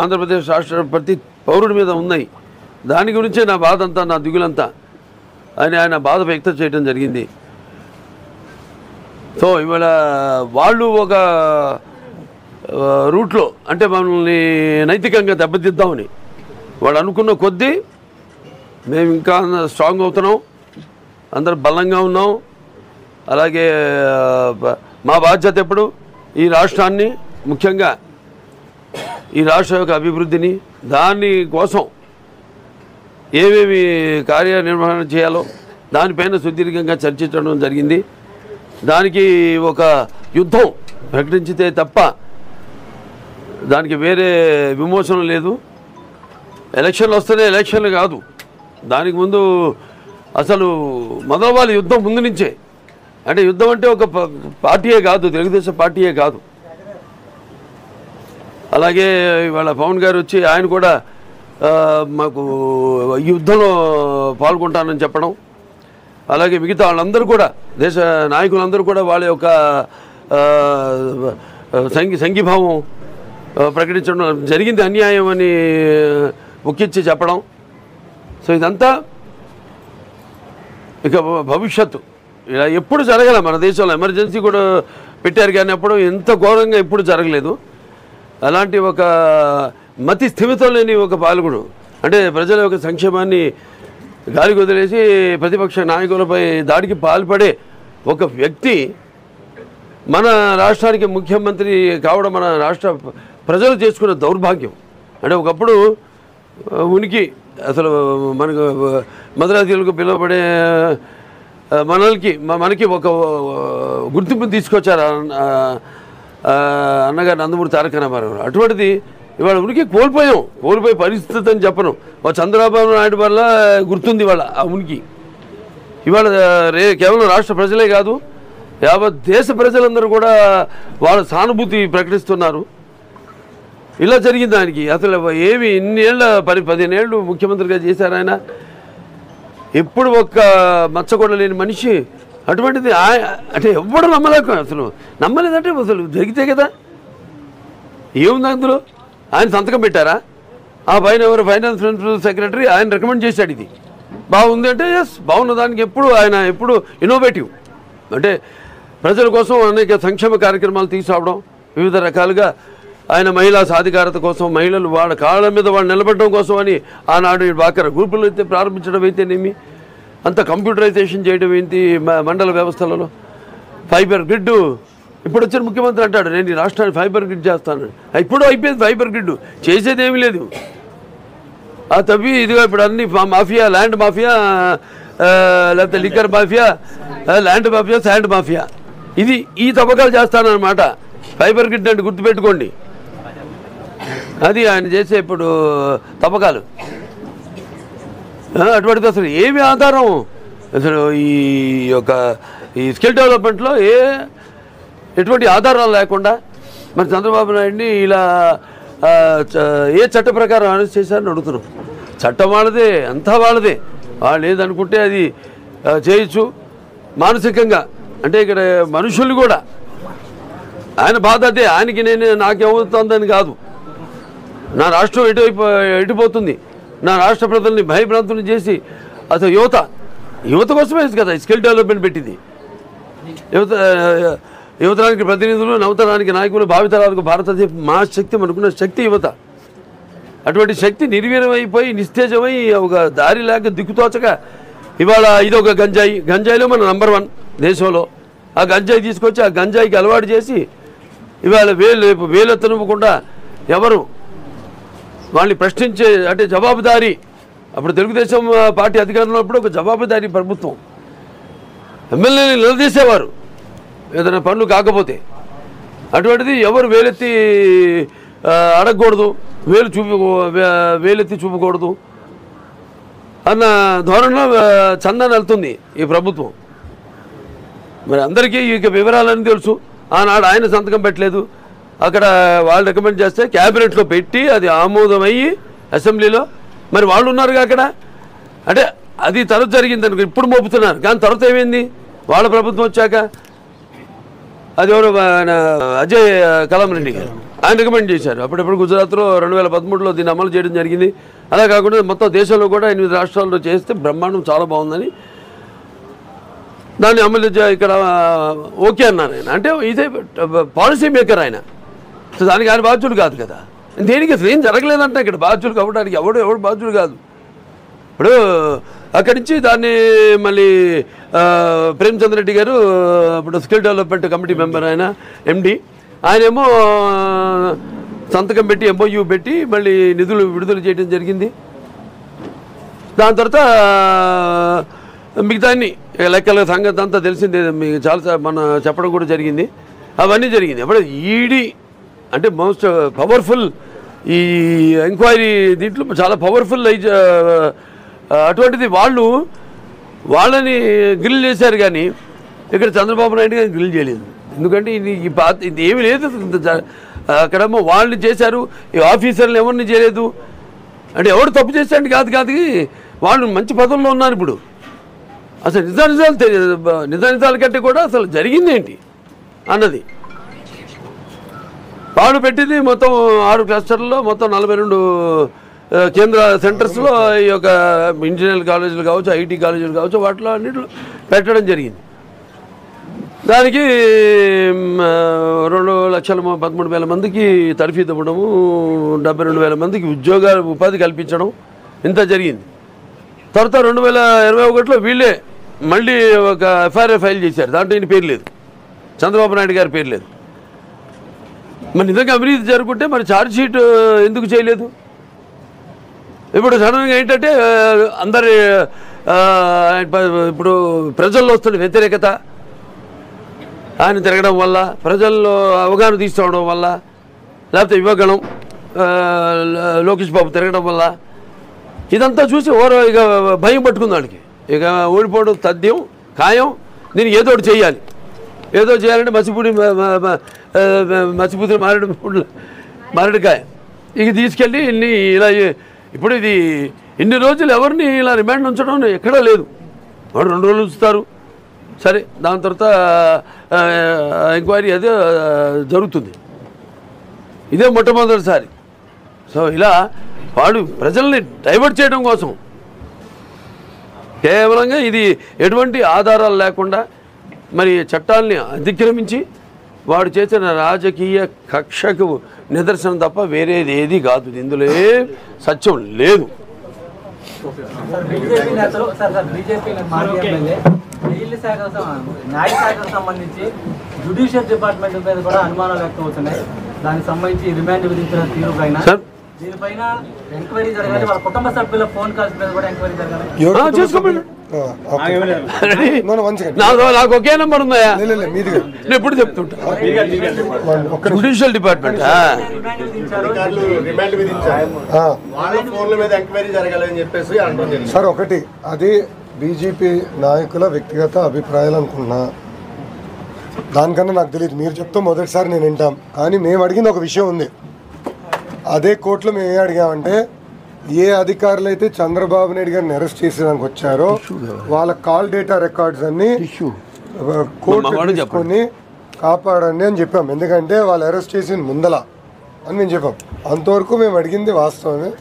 ఆంధ్రప్రదేశ్ రాష్ట్ర ప్రతి పౌరుడి మీద ఉన్నాయి. దాని గురించే నా బాధ అంతా, నా దిగులంతా ఆయన బాధ వ్యక్తం చేయడం జరిగింది. సో ఇవాళ వాళ్ళు ఒక రూట్లో అంటే మనల్ని నైతికంగా దెబ్బతిద్దామని వాళ్ళు అనుకున్న కొద్దీ మేము ఇంకా స్ట్రాంగ్ అవుతున్నాం, అందరూ బలంగా ఉన్నాం. అలాగే మా బాధ్యత ఎప్పుడు ఈ రాష్ట్రాన్ని, ముఖ్యంగా ఈ రాష్ట్ర యొక్క అభివృద్ధిని, దాని కోసం ఏమేమి కార్యనిర్వహణ చేయాలో దానిపైన సుదీర్ఘంగా చర్చించడం జరిగింది. దానికి ఒక యుద్ధం ప్రకటించితే తప్ప దానికి వేరే విమోచన లేదు. ఎలక్షన్లు వస్తేనే ఎలక్షన్లు కాదు, దానికి ముందు అసలు మొదలవాలి యుద్ధం ముందు నుంచే. అంటే యుద్ధం అంటే ఒక పార్టీయే కాదు, తెలుగుదేశం పార్టీయే కాదు. అలాగే ఇవాళ పవన్ గారు వచ్చి ఆయన కూడా మాకు ఈ యుద్ధంలో పాల్గొంటానని చెప్పడం, అలాగే మిగతా వాళ్ళందరూ కూడా, దేశ నాయకులందరూ కూడా వాళ్ళ యొక్క సంఘీభావం ప్రకటించడం జరిగింది, అన్యాయం అని ముఖ్యించి చెప్పడం. సో ఇదంతా ఇక భవిష్యత్తు ఇలా ఎప్పుడు జరగలే మన దేశంలో. ఎమర్జెన్సీ కూడా పెట్టారు కానీ అప్పుడు ఎంత ఘోరంగా ఎప్పుడు జరగలేదు. అలాంటి ఒక మతి స్థిమితం లేని ఒక పాలకుడు, అంటే ప్రజల యొక్క సంక్షేమాన్ని గాలికి వదిలేసి ప్రతిపక్ష నాయకులపై దాడికి పాల్పడే ఒక వ్యక్తి మన రాష్ట్రానికి ముఖ్యమంత్రి కావడం మన రాష్ట్ర ప్రజలు చేసుకున్న దౌర్భాగ్యం. అంటే ఒకప్పుడు ఉనికి అసలు మనకు మద్రాసీలకు పిలువబడే మనకి ఒక గుర్తింపుని తీసుకొచ్చారు అన్నగారు నందమూరి తారక రామారావు. అటువంటిది ఇవాళ ఉనికి కోల్పోయే పరిస్థితి అని చెప్పను. చంద్రబాబు నాయుడు వల్ల గుర్తుంది ఇవాళ ఆ ఉనికి. ఇవాళ కేవలం రాష్ట్ర ప్రజలే కాదు, యావత్ దేశ ప్రజలందరూ కూడా వాళ్ళ సానుభూతి ప్రకటిస్తున్నారు. ఇలా జరిగింది ఆయనకి. అసలు ఏమి ఇన్నేళ్ళ 15 ఏళ్ళు ముఖ్యమంత్రిగా చేశారు ఆయన. ఎప్పుడు ఒక్క మచ్చ కూడా లేని మనిషి. అటువంటిది అంటే ఎవ్వడు నమ్మలేక, అసలు నమ్మలేదంటే అసలు జరిగితే కదా. ఏముంది అందులో? ఆయన సంతకం పెట్టారా? ఆ పైన ఎవరు ఫైనాన్స్ ప్రిన్సిపల్ సెక్రటరీ ఆయన రికమెండ్ చేశాడు ఇది బాగుంది అంటే. ఎస్, బాగున్న దానికి ఎప్పుడు ఇన్నోవేటివ్, అంటే ప్రజల కోసం అనేక సంక్షేమ కార్యక్రమాలు తీసుకురావడం, వివిధ రకాలుగా ఆయన మహిళా సాధికారత కోసం, మహిళలు వాళ్ళ కాళ్ళ మీద వాళ్ళు నిలబడడం కోసం అని ఆనాడు డ్వాక్రా గ్రూపులు అయితే ప్రారంభించడం అయితేనేమి, అంత కంప్యూటరైజేషన్ చేయడం ఏంటి మండల వ్యవస్థలలో, ఫైబర్ గ్రిడ్. ఇప్పుడు వచ్చిన ముఖ్యమంత్రి అంటాడు నేను ఈ రాష్ట్రాన్ని ఫైబర్ గ్రిడ్ చేస్తాను. ఇప్పుడు అయిపోయింది ఫైబర్ గ్రిడ్, చేసేది ఏమీ లేదు. ఆ తవ్వి ఇదిగా ఇప్పుడు అన్ని మాఫియా, ల్యాండ్ మాఫియా, లేకపోతే liquor mafia, land mafia, sand mafia, ఈ తవ్వకాలు చేస్తానన్నమాట. ఫైబర్ గ్రిడ్ అంటే గుర్తుపెట్టుకోండి, అది ఆయన చేసే ఇప్పుడు తవ్వకాలు. అటువంటిది అసలు ఏమి ఆధారం? అసలు ఈ స్కిల్ డెవలప్మెంట్లో ఎటువంటి ఆధారాలు లేకుండా మరి చంద్రబాబు నాయుడిని ఇలా ఏ చట్ట ప్రకారం అరెస్ట్ చేశారని అడుగుతున్నాం. చట్టం వాళ్ళదే, అంతా వాళ్ళదే. వాళ్ళు ఏదనుకుంటే అది చేయొచ్చు. మానసికంగా అంటే ఇక్కడ మనుషులు కూడా ఆయన బాధ అదే. ఆయనకి నాకేమవుతుందని కాదు, నా రాష్ట్రం ఎటుపోతుంది, నా రాష్ట్ర ప్రజల్ని భయభ్రాంతులు చేసి అసలు యువత కోసమే కదా స్కిల్ డెవలప్మెంట్ పెట్టింది. యువతరానికి ప్రతినిధులు, నవతరానికి నాయకులు, భావితరాలకు భారతదేశ మహాశక్తి అనుకున్న శక్తి యువత. అటువంటి శక్తి నిర్వీర్యమైపోయి నిస్తేజమై ఒక దారి లేక దిక్కుతోచక ఇవాళ ఇదొక గంజాయిలో మన నంబర్ 1 దేశంలో. ఆ గంజాయి తీసుకొచ్చి ఆ గంజాయికి అలవాటు చేసి ఇవాళ వేలెత్తనివ్వకుండా ఎవరు వాళ్ళని ప్రశ్నించే అంటే జవాబుదారీ. అప్పుడు తెలుగుదేశం పార్టీ అధికారంలో ఉన్నప్పుడు ఒక జవాబుదారీ ప్రభుత్వం. ఎమ్మెల్యేని నిలదీసేవారు ఏదైనా పనులు కాకపోతే. అటువంటిది ఎవరు వేలెత్తి అడగకూడదు, వేలెత్తి చూపకూడదు. అన్న ధోరణిలో చందాన్ని వెళ్తుంది ఈ ప్రభుత్వం. మరి అందరికీ ఇక వివరాలని తెలుసు. ఆనాడు ఆయన సంతకం పెట్టలేదు, అక్కడ వాళ్ళు రికమెండ్ చేస్తే క్యాబినెట్లో పెట్టి అది ఆమోదమయ్యి అసెంబ్లీలో మరి వాళ్ళు ఉన్నారుగా అక్కడ. అంటే అది తర్వాత జరిగింది అనుకో, ఇప్పుడు మోపుతున్నారు. కానీ తర్వాత ఏమైంది, వాళ్ళ ప్రభుత్వం వచ్చాక అది ఎవరు అజయ్ కలాం రెడ్డి గారు ఆయన రికమెండ్ చేశారు. అప్పుడప్పుడు గుజరాత్లో 2013లో దీన్ని అమలు చేయడం జరిగింది. అలా కాకుండా మొత్తం దేశంలో కూడా 8 రాష్ట్రాల్లో చేస్తే బ్రహ్మాండం చాలా బాగుందని దాన్ని అమలు ఇక్కడ ఓకే అన్నారు ఆయన. అంటే ఇదే పాలసీ మేకర్ ఆయన, దానికి ఆయన బాధ్యులు కాదు కదా. దేనికి అసలు ఏం జరగలేదంటే ఇక్కడ బాధ్యులు కావడానికి ఎవడు బాధ్యులు కాదు. ఇప్పుడు అక్కడి నుంచి దాన్ని మళ్ళీ ప్రేమచంద్ర రెడ్డి గారు ఇప్పుడు స్కిల్ డెవలప్మెంట్ కమిటీ మెంబర్ ఆయన ఎండి, ఆయనేమో సంతకం పెట్టి ఎంఓయూ పెట్టి మళ్ళీ నిధులు విడుదల చేయడం జరిగింది. దాని తర్వాత మిగతా అన్ని లెక్కల సంగతి అంతా తెలిసిందే, మీకు చాలా మన చెప్పడం కూడా జరిగింది. అవన్నీ జరిగింది. అప్పుడు ఈడీ అంటే మోస్ట్ పవర్ఫుల్ ఈ ఎంక్వైరీ దీంట్లో చాలా పవర్ఫుల్ అటువంటిది వాళ్ళని గ్రిల్ చేశారు. కానీ ఇక్కడ చంద్రబాబు నాయుడు గారిని గ్రిల్ చేయలేదు. ఎందుకంటే ఇది ఏమీ లేదు అక్కడేమో వాళ్ళని చేశారు, ఈ ఆఫీసర్లు ఎవరిని చేయలేదు. అంటే ఎవరు తప్పు చేశాడు కాదు వాళ్ళు మంచి పదవుల్లో ఉన్నారు. ఇప్పుడు అసలు నిజానిజాల కంటే కూడా అసలు జరిగింది ఏంటి అన్నది వాళ్ళు పెట్టింది. మొత్తం 6 క్లస్టర్లలో మొత్తం 42 కేంద్ర సెంటర్స్లో ఈ యొక్క ఇంజనీరింగ్ కాలేజీలు కావచ్చు, ఐటీ కాలేజీలు కావచ్చు, వాటిలో అన్నింటిలో పెట్టడం జరిగింది. దానికి 2,13,000 మందికి తర్ఫీదు ఇవ్వడము, 72,000 మందికి ఉపాధి కల్పించడం ఇంత జరిగింది. తర్వాత 2021లో వీళ్ళే మళ్ళీ ఒక ఎఫ్ఐఆర్ ఫైల్ చేశారు. దాంట్లో ఈయన పేరు లేదు, చంద్రబాబు నాయుడు గారి పేరు లేదు. మరి నిజంగా అవినీతి జరుగుతుంటే మరి ఛార్జ్షీట్ ఎందుకు చేయలేదు? ఇప్పుడు సడన్గా ఏంటంటే అందరి ఇప్పుడు ప్రజల్లో వస్తున్న వ్యతిరేకత, ఆయన తిరగడం వల్ల, ప్రజల్లో అవగాహన తీసుకోవడం వల్ల, లేకపోతే యువగణం లోకేష్ బాబు తిరగడం వల్ల ఇదంతా చూసి ఇక భయం పట్టుకుంది వాడికి. ఇక ఓడిపోవడం తథ్యం ఖాయం, దీనికి ఏదో ఒకటి చేయాలి. ఏదో చేయాలంటే మసిపూతి మారేడుకాయ ఇక తీసుకెళ్ళి ఇలా ఇప్పుడు ఇది ఇన్ని రోజులు ఎవరిని ఇలా రిమాండ్ ఉంచడం ఎక్కడా లేదు. వాడు 2 రోజులు ఉంచుతారు, సరే, దాని తర్వాత ఎంక్వైరీ అదే జరుగుతుంది. ఇదే మొట్టమొదటిసారి. సో ఇలా వాడు ప్రజల్ని డైవర్ట్ చేయడం కోసం కేవలంగా ఇది ఎటువంటి ఆధారాలు లేకుండా మరి చట్టాలని అతిక్రమించి వాడు చేసిన రాజకీయ కక్షకు నిదర్శనం తప్ప వేరేది ఏది కాదు. ఇందులో సత్యం లేదు. న్యాయ శాఖకు సంబంధించి జ్యుడిషియల్ డిపార్ట్మెంట్ మీద కూడా అనుమానాలు వ్యక్తం అవుతున్నాయి. దానికి సంబంధించి రిమాండ్ విధించిన తీరు పైన దీనిపైన ఎంక్వైరీ జరగాలి. వాళ్ళ కుటుంబ సభ్యుల ఫోన్ కాల్స్ మీద కూడా ఎంక్వైరీ జరగాలి. నాకు ఒకే నెంబర్ ఉందయా, నేను ఎప్పుడు చెప్తుంటా. జ్యుడిషియల్ డిపార్ట్మెంట్ సార్ ఒకటి, అది బీజేపీ నాయకుల వ్యక్తిగత అభిప్రాయాలు అనుకున్నా, దానికన్నా నాకు తెలియదు. మీరు చెప్తే మొదటిసారి నేను వింటాం. కానీ మేము అడిగింది ఒక విషయం ఉంది. అదే కోర్టులో మేము ఏం అడిగామంటే, ఏ అధికారులు అయితే చంద్రబాబు నాయుడు గారిని అరెస్ట్ చేసేదానికి వచ్చారో వాళ్ళ కాల్ డేటా రికార్డ్స్ అన్ని కోర్టు తీసుకొని కాపాడండి అని చెప్పాం. ఎందుకంటే వాళ్ళు అరెస్ట్ చేసిన ముందల అని మేము చెప్పాం. అంతవరకు మేము అడిగింది వాస్తవమే,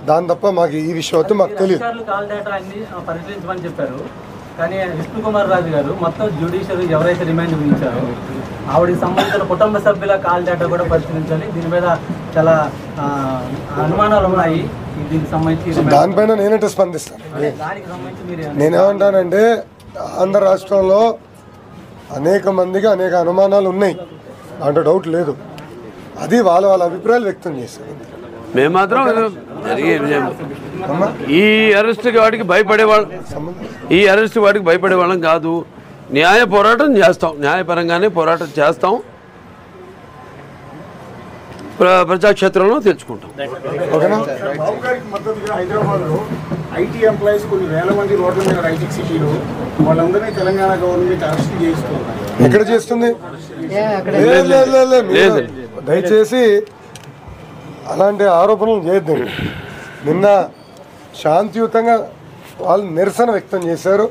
దాని తప్ప మాకు ఈ విషయం మాకు తెలియదు. కాల్ డేటా అన్ని పరిశీలించమని చెప్పారు. కానీ విష్ణు కుమార్ రాజు గారు మొత్తం జ్యుడిషియరీ ఎవరైతే రిమాండ్ విధించారో ఆవిడకి సంబంధించిన కుటుంబ సభ్యుల కాల్ డేటా కూడా పరిశీలించాలి. దీని మీద చాలా అనుమానాలు ఉన్నాయి. దీనికి సంబంధించి దానిపైన నేనంటే స్పందిస్తాను. నేనేమంటానంటే ఆంధ్ర రాష్ట్రంలో అనేక మందికి అనేక అనుమానాలు ఉన్నాయి, అంటే డౌట్ లేదు. అది వాళ్ళ అభిప్రాయాలు వ్యక్తం చేశారు. మేము మాత్రం ఈ అరెస్ట్ వాడికి భయపడే వాళ్ళం కాదు. న్యాయ పోరాటం చేస్తాం, న్యాయపరంగానే పోరాటం చేస్తాం, ప్రజాక్షేత్రంలో తెచ్చుకుంటాం. ఓకేనా? హైదరాబాద్లో ఐటీ ఎంప్లాయీస్ కొన్ని వేల మంది రోడ్ల మీద హైటెక్ సిటీలో వాళ్ళందరినీ తెలంగాణ గవర్నమెంట్ అరెస్ట్ చేస్తున్నారు. ఎక్కడ చేస్తుంది? లేదు. దయచేసి అలాంటి ఆరోపణలు చేయొద్దండి. నిన్న శాంతియుతంగా వాళ్ళు నిరసన వ్యక్తం చేశారు,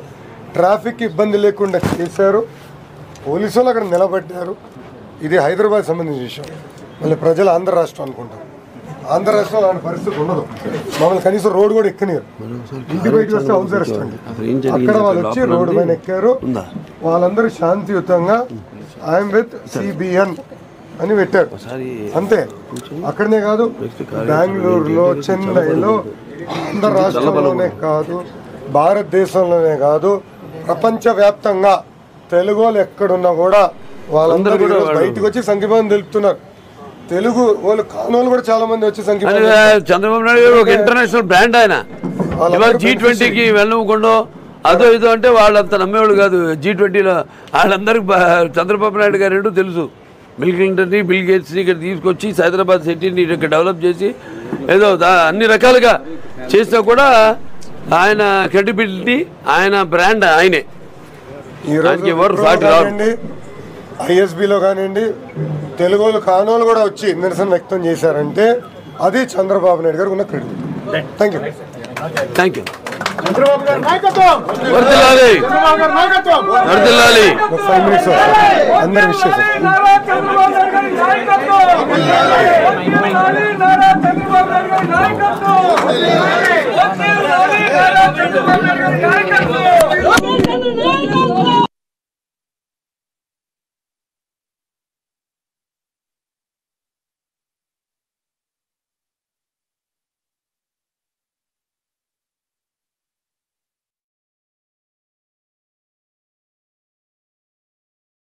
ట్రాఫిక్ ఇబ్బంది లేకుండా చేశారు, పోలీసులు అక్కడ నిలబడ్డారు. ఇది హైదరాబాద్ సంబంధించిన విషయం. మళ్ళీ ప్రజలు ఆంధ్ర రాష్ట్రం అనుకుంటారు. ఆంధ్ర రాష్ట్రంలో అలాంటి పరిస్థితి ఉండదు. మమ్మల్ని కనీసం రోడ్డు కూడా ఎక్కనియరు. ఇంటి బయటకు వస్తే హౌస్ అరెస్ట్ అండి. అక్కడ వాళ్ళు వచ్చి రోడ్డు పైన ఎక్కారు. వాళ్ళందరూ శాంతియుతంగా ఐఎమ్ విత్ సిబిఎన్ అని పెట్టారు అంతే. అక్కడనే కాదు, బెంగళూరులో, చెన్నైలో, ఆంధ్ర రాష్ట్రంలోనే కాదు, భారతదేశంలోనే కాదు, ప్రపంచవ్యాప్తంగా తెలుగు వాళ్ళు ఎక్కడున్నా కూడా వాళ్ళందరూ బయటకు వచ్చి సంఘీభావం తెలుపుతున్నారు. తెలుగు వాళ్ళు కానోళ్ళు కూడా చాలా మంది వచ్చి సంఘీభావం. చంద్రబాబు నాయుడు గారు ఒక ఇంటర్నేషనల్ బ్రాండ్. ఆయన ఇవాళ G20కి వెళ్ళకుండా అదో ఇదో అంటే వాళ్ళంత నమ్మేవాళ్ళు కాదు. G20లో వాళ్ళందరికీ చంద్రబాబు నాయుడు గారు ఏంటో తెలుసు. బిల్ క్లింటన్ని, బిల్ గేట్స్ని ఇక్కడ తీసుకొచ్చి హైదరాబాద్ సిటీని ఇక్కడ డెవలప్ చేసి ఏదో అన్ని రకాలుగా చేసినా కూడా ఆయన క్రెడిబిలిటీ, ఆయన బ్రాండ్ ఆయనే. ఎవరు సాటి రారు. ఐఎస్బిలో కానివ్వండి, తెలుగు వాళ్ళు కానోళ్ళు కూడా వచ్చి నిరసన వ్యక్తం చేశారంటే అది చంద్రబాబు నాయుడు గారు ఉన్న credit. Thank you. Thank you. Chandrababu గారి నాయకత్వం. వర్ధిల్లాలి. చంద్రబాబు గారి నాయకత్వం. వర్ధిల్లాలి. 5 minutes అందరి విషయం నాయకత్వం